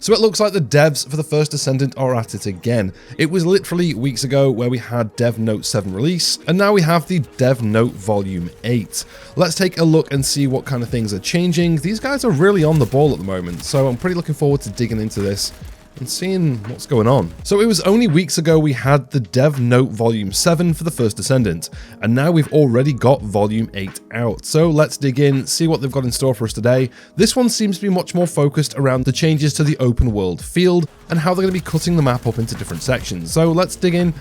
So it looks like the devs for the first Descendant are at it again. It was literally weeks ago where we had Dev Note 7 release, and now we have the Dev Note Volume 8. Let's take a look and see what kind of things are changing. These guys are really on the ball at the moment, so I'm pretty looking forward to digging into this and seeing what's going on. So it was only weeks ago we had the Dev Note Volume 7 for the first Descendant, and now we've already got Volume 8 out. So let's dig in, see what they've got in store for us today. This one seems to be much more focused around the changes to the open world field and how they're going to be cutting the map up into different sections. So let's dig in,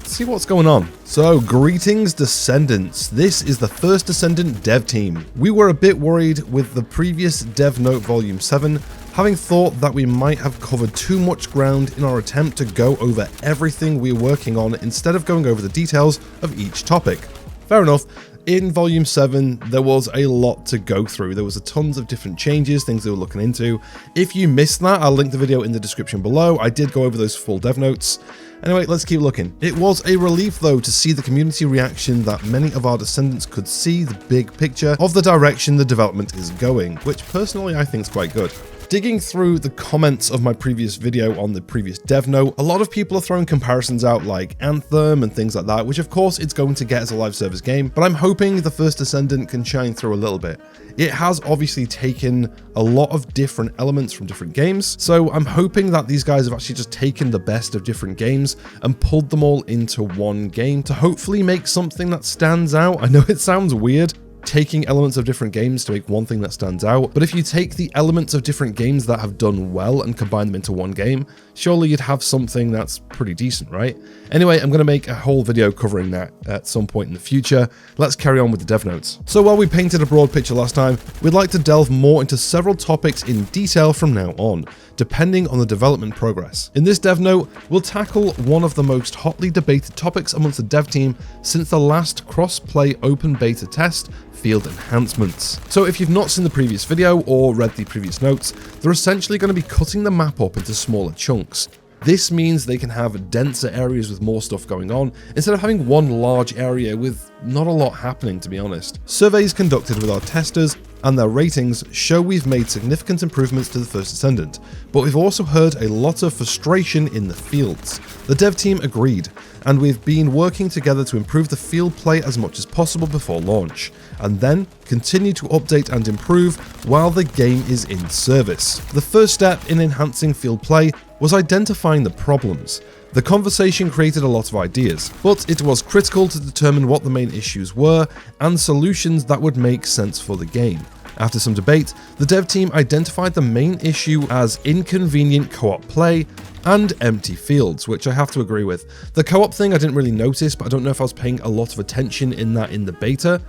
see what's going on. So greetings Descendants, this is the first Descendant dev team. We were a bit worried with the previous Dev Note Volume 7, having thought that we might have covered too much ground in our attempt to go over everything we're working on instead of going over the details of each topic. Fair enough. In Volume 7, there was a lot to go through. There was tons of different changes, things they were looking into. If you missed that, I'll link the video in the description below. I did go over those full dev notes. Anyway, let's keep looking. It was a relief though to see the community reaction that many of our Descendants could see the big picture of the direction the development is going, which personally I think is quite good. Digging through the comments of my previous video on the previous dev note, a lot of people are throwing comparisons out like Anthem and things like that, which of course it's going to get as a live service game, but I'm hoping the first Descendant can shine through a little bit. It has obviously taken a lot of different elements from different games, so I'm hoping that these guys have actually just taken the best of different games and pulled them all into one game to hopefully make something that stands out. I know it sounds weird, taking elements of different games to make one thing that stands out, but if you take the elements of different games that have done well and combine them into one game, surely you'd have something that's pretty decent, right? Anyway, I'm going to make a whole video covering that at some point in the future. Let's carry on with the dev notes. So while we painted a broad picture last time, we'd like to delve more into several topics in detail from now on, depending on the development progress. In this dev note, we'll tackle one of the most hotly debated topics amongst the dev team since the last cross-play open beta test, field enhancements. So if you've not seen the previous video or read the previous notes, they're essentially going to be cutting the map up into smaller chunks. This means they can have denser areas with more stuff going on, instead of having one large area with not a lot happening, to be honest. Surveys conducted with our testers and their ratings show we've made significant improvements to the first Descendant, but we've also heard a lot of frustration in the fields. The dev team agreed, and we've been working together to improve the field play as much as possible before launch, and then continue to update and improve while the game is in service. The first step in enhancing field play was identifying the problems. The conversation created a lot of ideas, but it was critical to determine what the main issues were and solutions that would make sense for the game. After some debate, the dev team identified the main issue as inconvenient co-op play and empty fields, which I have to agree with. The co-op thing I didn't really notice, but I don't know if I was paying a lot of attention in the beta,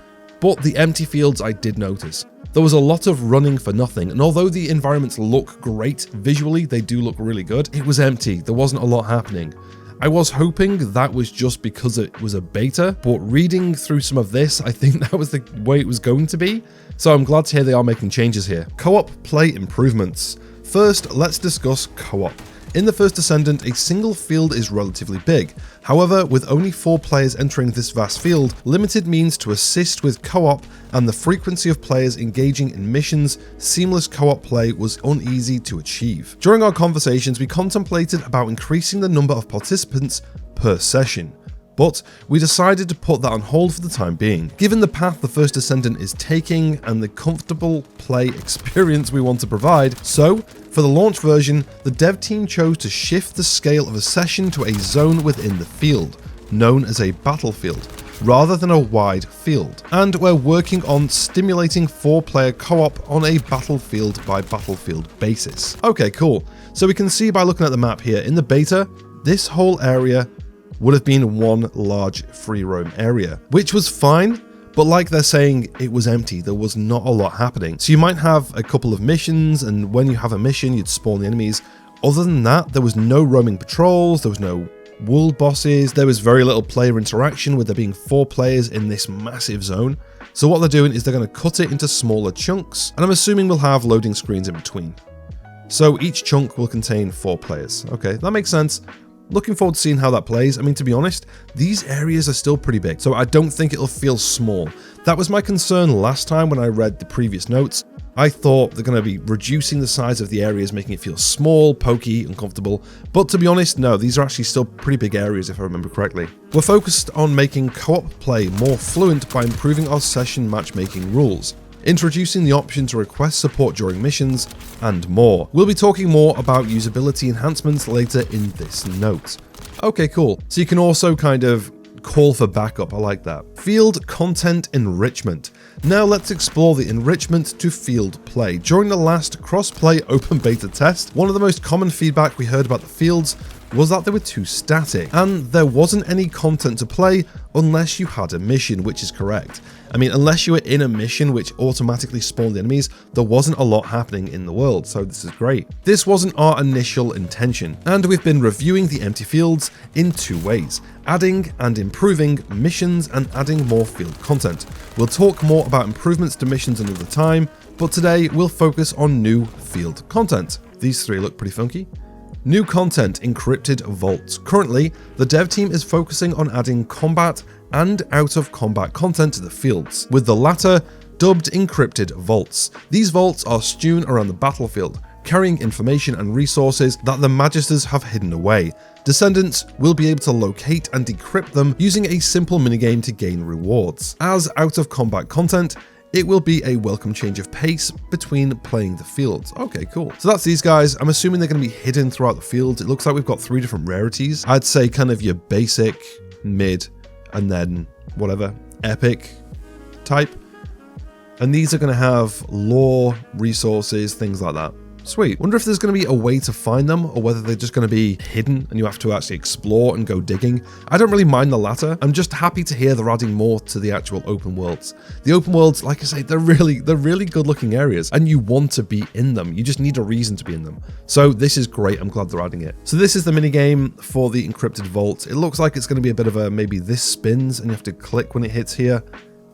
but the empty fields I did notice. There was a lot of running for nothing, and although the environments look great visually, they do look really good, it was empty, there wasn't a lot happening. I was hoping that was just because it was a beta, but reading through some of this, I think that was the way it was going to be, so I'm glad to hear they are making changes here. Co-op play improvements. First, let's discuss co-op. In the first Descendant, a single field is relatively big. However, with only 4 players entering this vast field, limited means to assist with co-op and the frequency of players engaging in missions, seamless co-op play was uneasy to achieve. During our conversations, we contemplated about increasing the number of participants per session, but we decided to put that on hold for the time being, given the path the first Descendant is taking and the comfortable play experience we want to provide. So, for the launch version, the dev team chose to shift the scale of a session to a zone within the field, known as a battlefield, rather than a wide field. And we're working on stimulating 4-player co-op on a battlefield by battlefield basis. Okay, cool. So we can see by looking at the map here, in the beta, this whole area would have been one large free roam area, which was fine, but like they're saying, it was empty, there was not a lot happening. So you might have a couple of missions, and when you have a mission, you'd spawn the enemies. Other than that, there was no roaming patrols, there was no world bosses, there was very little player interaction with there being 4 players in this massive zone. So what they're doing is they're going to cut it into smaller chunks, and I'm assuming we'll have loading screens in between. So each chunk will contain 4 players. Okay, that makes sense. Looking forward to seeing how that plays. I mean, to be honest, these areas are still pretty big, so I don't think it'll feel small. That was my concern last time when I read the previous notes. I thought they're going to be reducing the size of the areas, making it feel small, pokey, uncomfortable, but to be honest, no, these are actually still pretty big areas if I remember correctly. We're focused on making co-op play more fluent by improving our session matchmaking rules, introducing the option to request support during missions, and more. We'll be talking more about usability enhancements later in this note. Okay, cool. So you can also kind of call for backup, I like that. Field content enrichment. Now let's explore the enrichment to field play. During the last cross-play open beta test, one of the most common feedback we heard about the fields was that they were too static, and there wasn't any content to play unless you had a mission, which is correct. I mean, unless you were in a mission which automatically spawned enemies, there wasn't a lot happening in the world, so this is great. This wasn't our initial intention, and we've been reviewing the empty fields in two ways: adding and improving missions and adding more field content. We'll talk more about improvements to missions another time, but today we'll focus on new field content. These three look pretty funky. New content, encrypted vaults. Currently, the dev team is focusing on adding combat and out-of-combat content to the fields, with the latter dubbed encrypted vaults. These vaults are strewn around the battlefield, carrying information and resources that the Magisters have hidden away. Descendants will be able to locate and decrypt them using a simple minigame to gain rewards. As out-of-combat content, it will be a welcome change of pace between playing the fields. Okay, cool. So that's these guys. I'm assuming they're going to be hidden throughout the field. It looks like we've got 3 different rarities. I'd say kind of your basic, mid, and then whatever, epic type. And these are going to have lore, resources, things like that. Sweet. Wonder if there's going to be a way to find them, or whether they're just going to be hidden and you have to actually explore and go digging. I don't really mind the latter. I'm just happy to hear they're adding more to the actual open worlds. The open worlds, like I say, they're really good looking areas, and you want to be in them. You just need a reason to be in them. So this is great. I'm glad they're adding it. So this is the minigame for the encrypted vault. It looks like it's going to be a bit of a, maybe this spins and you have to click when it hits here.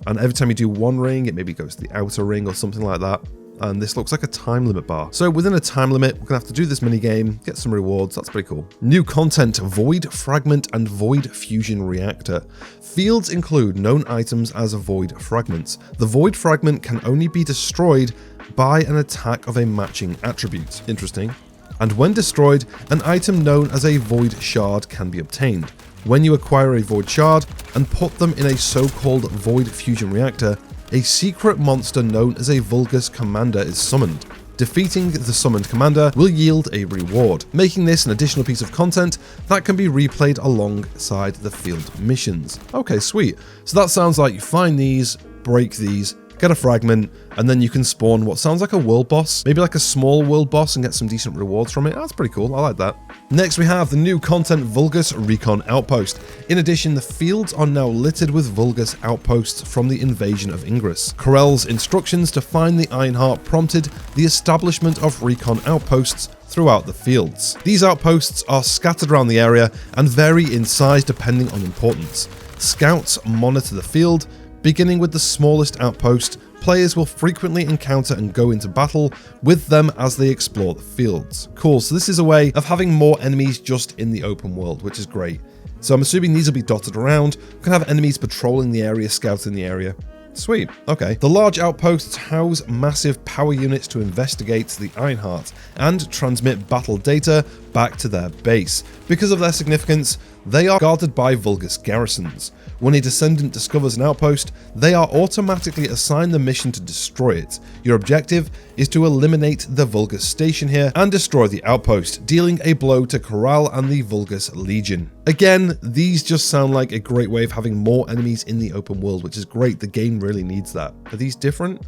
And every time you do one ring, it maybe goes to the outer ring or something like that. And this looks like a time limit bar. So within a time limit, we're gonna have to do this mini game, get some rewards. That's pretty cool. New content: Void Fragment and Void Fusion Reactor. Fields include known items as Void Fragments. The Void Fragment can only be destroyed by an attack of a matching attribute. Interesting. And when destroyed, an item known as a Void Shard can be obtained. When you acquire a Void Shard and put them in a so-called Void Fusion Reactor, a secret monster known as a Vulgus Commander is summoned. Defeating the summoned commander will yield a reward, making this an additional piece of content that can be replayed alongside the field missions. Okay, sweet. So that sounds like you find these, break these, get a fragment, and then you can spawn what sounds like a world boss, maybe like a small world boss, and get some decent rewards from it. That's pretty cool. I like that. Next, we have the new content Vulgus Recon Outpost. In addition, the fields are now littered with Vulgus outposts from the invasion of Ingress. Corell's instructions to find the Ironheart prompted the establishment of recon outposts throughout the fields. These outposts are scattered around the area and vary in size depending on importance. Scouts monitor the field. Beginning with the smallest outpost, players will frequently encounter and go into battle with them as they explore the fields. Cool, so this is a way of having more enemies just in the open world, which is great. So I'm assuming these will be dotted around. We can have enemies patrolling the area, scouting the area. Sweet, okay. The large outposts house massive power units to investigate the Ironheart and transmit battle data back to their base. Because of their significance, they are guarded by Vulgus garrisons. When a Descendant discovers an outpost, they are automatically assigned the mission to destroy it. Your objective is to eliminate the Vulgus station here and destroy the outpost, dealing a blow to Corral and the Vulgus Legion. Again, these just sound like a great way of having more enemies in the open world, which is great. The game really needs that. Are these different?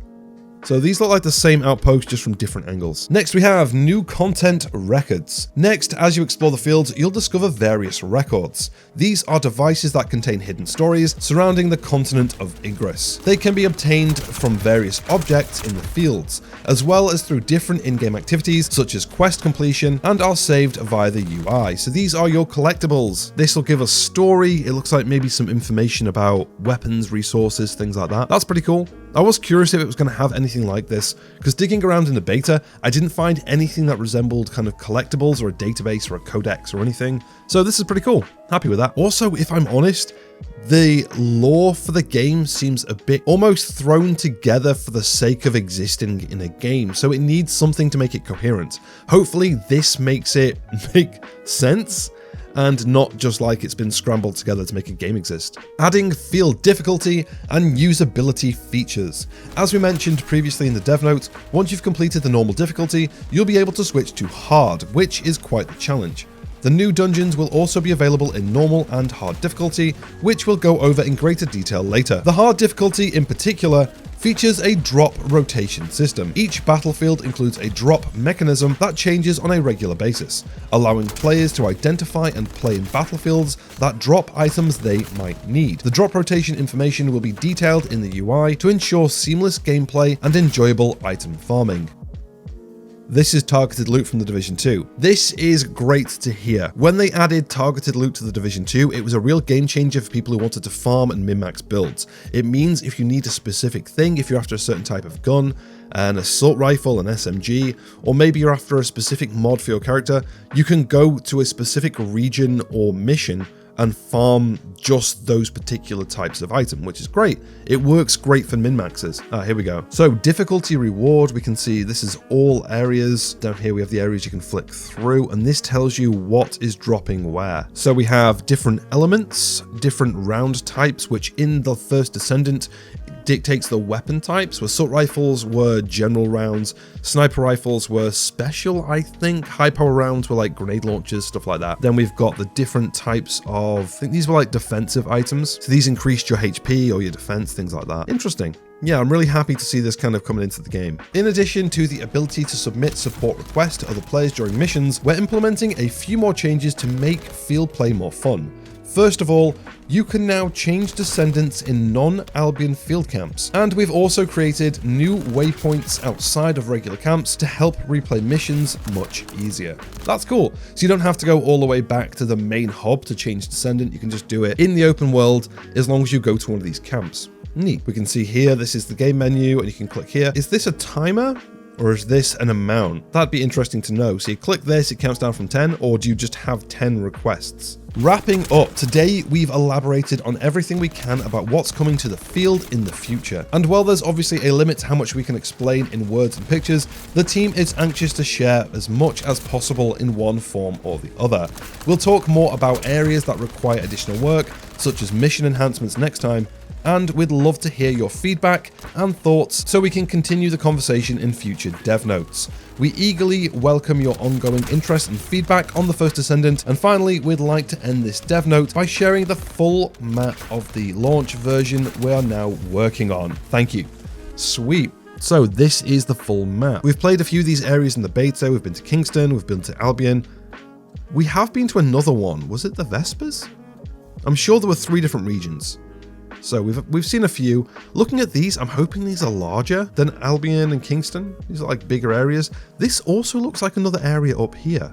So these look like the same outpost, just from different angles. Next, we have new content records. Next, as you explore the fields, you'll discover various records. These are devices that contain hidden stories surrounding the continent of Ingress. They can be obtained from various objects in the fields, as well as through different in-game activities such as quest completion, and are saved via the UI. So these are your collectibles. This will give a story. It looks like maybe some information about weapons, resources, things like that. That's pretty cool. I was curious if it was going to have anything like this, because digging around in the beta, I didn't find anything that resembled kind of collectibles or a database or a codex or anything. So this is pretty cool. Happy with that. Also, if I'm honest, The lore for the game seems a bit almost thrown together for the sake of existing in a game, so it needs something to make it coherent. Hopefully this makes it make sense, and not just like it's been scrambled together to make a game exist. Adding field difficulty and usability features. As we mentioned previously in the dev notes, once you've completed the normal difficulty, you'll be able to switch to hard, which is quite the challenge. The new dungeons will also be available in normal and hard difficulty, which we'll go over in greater detail later. The hard difficulty in particular features a drop rotation system. Each battlefield includes a drop mechanism that changes on a regular basis, allowing players to identify and play in battlefields that drop items they might need. The drop rotation information will be detailed in the UI to ensure seamless gameplay and enjoyable item farming. This is targeted loot from The Division 2. This is great to hear. When they added targeted loot to The Division 2, it was a real game changer for people who wanted to farm and min-max builds. It means if you need a specific thing, if you're after a certain type of gun, an assault rifle, an SMG, or maybe you're after a specific mod for your character, you can go to a specific region or mission and farm just those particular types of item, which is great. It works great for min-maxes. Here we go. So difficulty reward, we can see this is all areas. Down here we have the areas you can flick through, and this tells you what is dropping where. So we have different elements, different round types, which in the first Descendant dictates the weapon types. So assault rifles were general rounds, sniper rifles were special, I think. High power rounds were like grenade launchers, stuff like that. Then we've got the different types of, I think these were like defensive items. So these increased your HP or your defense, things like that. Interesting. Yeah, I'm really happy to see this kind of coming into the game. In addition to the ability to submit support requests to other players during missions, we're implementing a few more changes to make field play more fun. First of all, you can now change Descendants in non-Albion field camps, and we've also created new waypoints outside of regular camps to help replay missions much easier. That's cool, so you don't have to go all the way back to the main hub to change Descendant. You can just do it in the open world as long as you go to one of these camps. Neat. We can see here, this is the game menu, and you can click here. Is this a timer? Or is this an amount? That'd be interesting to know. So you click this, it counts down from 10, or do you just have 10 requests? Wrapping up, today we've elaborated on everything we can about what's coming to the field in the future. And while there's obviously a limit to how much we can explain in words and pictures, the team is anxious to share as much as possible in one form or the other. We'll talk more about areas that require additional work, such as mission enhancements next time, and we'd love to hear your feedback and thoughts so we can continue the conversation in future dev notes. We eagerly welcome your ongoing interest and feedback on the first Descendant, and finally we'd like to end this dev note by sharing the full map of the launch version we are now working on. Thank you. Sweet. So this is the full map. We've played a few of these areas in the beta. We've been to Kingston, we've been to Albion. We have been to another one. Was it the Vespers? I'm sure there were 3 different regions. So we've seen a few. Looking at these, I'm hoping these are larger than Albion and Kingston. These are like bigger areas. This also looks like another area up here.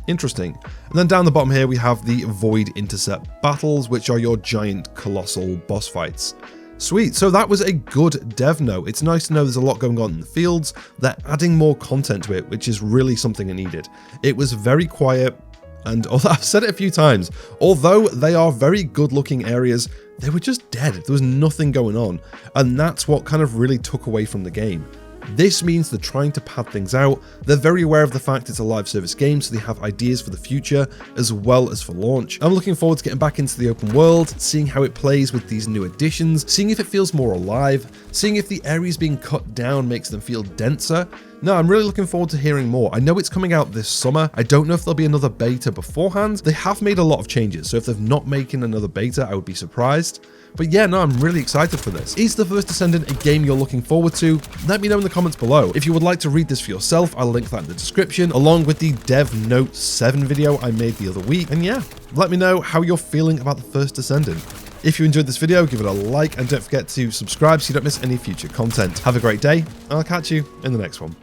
Interesting. And then down the bottom here, we have the Void Intercept battles, which are your giant colossal boss fights. Sweet. So that was a good dev note. It's nice to know there's a lot going on in the fields. They're adding more content to it, which is really something I needed. It was very quiet. And I've said it a few times, although they are very good looking areas, they were just dead. There was nothing going on. And that's what kind of really took away from the game. This means they're trying to pad things out. They're very aware of the fact it's a live service game, so they have ideas for the future as well as for launch. I'm looking forward to getting back into the open world, seeing how it plays with these new additions, seeing if it feels more alive, seeing if the areas being cut down makes them feel denser. No, I'm really looking forward to hearing more. I know it's coming out this summer. I don't know if there'll be another beta beforehand. They have made a lot of changes, so if they're not making another beta, I would be surprised. But yeah, no, I'm really excited for this. Is the first Descendant a game you're looking forward to? Let me know in the comments below. If you would like to read this for yourself, I'll link that in the description, along with the Dev Note 7 video I made the other week. And yeah, let me know how you're feeling about the first Descendant. If you enjoyed this video, give it a like, and don't forget to subscribe so you don't miss any future content. Have a great day, and I'll catch you in the next one.